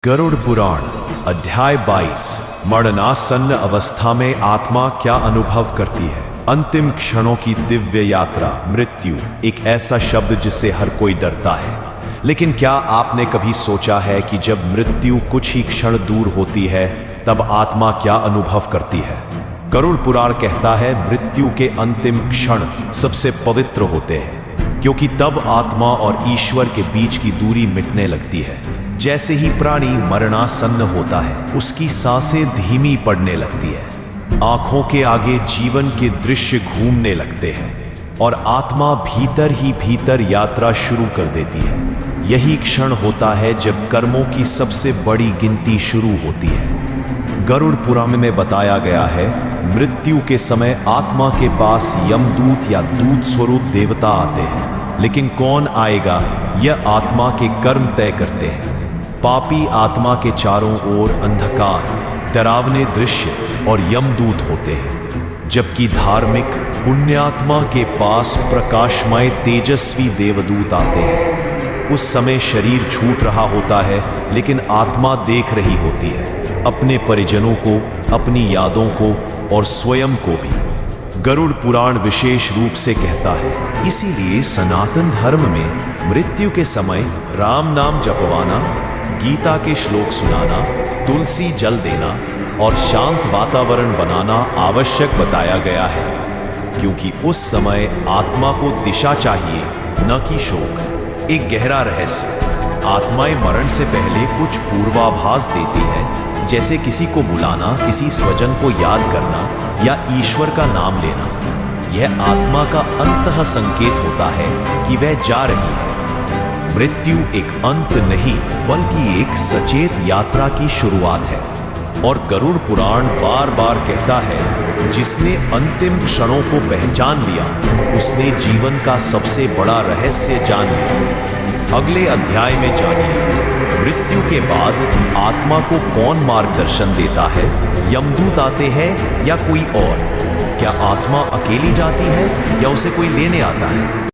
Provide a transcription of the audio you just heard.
गरुड़ पुराण अध्याय 22 मरणासन्न अवस्था में आत्मा क्या अनुभव करती है। अंतिम क्षणों की दिव्य यात्रा। मृत्यु एक ऐसा शब्द जिससे हर कोई डरता है, लेकिन क्या आपने कभी सोचा है कि जब मृत्यु कुछ ही क्षण दूर होती है तब आत्मा क्या अनुभव करती है। गरुड़ पुराण कहता है मृत्यु के अंतिम क्षण सबसे पवित्र होते हैं, क्योंकि तब आत्मा और ईश्वर के बीच की दूरी मिटने लगती है। जैसे ही प्राणी मरणासन्न होता है उसकी सांसें धीमी पड़ने लगती है, आंखों के आगे जीवन के दृश्य घूमने लगते हैं और आत्मा भीतर ही भीतर यात्रा शुरू कर देती है। यही क्षण होता है जब कर्मों की सबसे बड़ी गिनती शुरू होती है। गरुड़ पुराण में बताया गया है मृत्यु के समय आत्मा के पास यमदूत या दूत स्वरूप देवता आते हैं, लेकिन कौन आएगा यह आत्मा के कर्म तय करते हैं। पापी आत्मा के चारों ओर अंधकार, डरावने दृश्य और यमदूत होते हैं, जबकि धार्मिक पुण्यात्मा के पास प्रकाशमय तेजस्वी देवदूत आते हैं। उस समय शरीर छूट रहा होता है, लेकिन आत्मा देख रही होती है अपने परिजनों को, अपनी यादों को और स्वयं को भी। गरुड़ पुराण विशेष रूप से कहता है, इसीलिए सनातन धर्म में मृत्यु के समय राम नाम जपवाना, गीता के श्लोक सुनाना, तुलसी जल देना और शांत वातावरण बनाना आवश्यक बताया गया है, क्योंकि उस समय आत्मा को दिशा चाहिए, न कि शोक। एक गहरा रहस्य। आत्माएं मरण से पहले कुछ पूर्वाभास देती हैं, जैसे किसी को बुलाना, किसी स्वजन को याद करना या ईश्वर का नाम लेना। यह आत्मा का अंतः संकेत होता है कि वह जा रही है। मृत्यु एक अंत नहीं बल्कि एक सचेत यात्रा की शुरुआत है। और गरुड़ पुराण बार बार कहता है जिसने अंतिम क्षणों को पहचान लिया उसने जीवन का सबसे बड़ा रहस्य जान लिया। अगले अध्याय में जानिए मृत्यु के बाद आत्मा को कौन मार्गदर्शन देता है। यमदूत आते हैं या कोई और? क्या आत्मा अकेली जाती है या उसे कोई लेने आता है?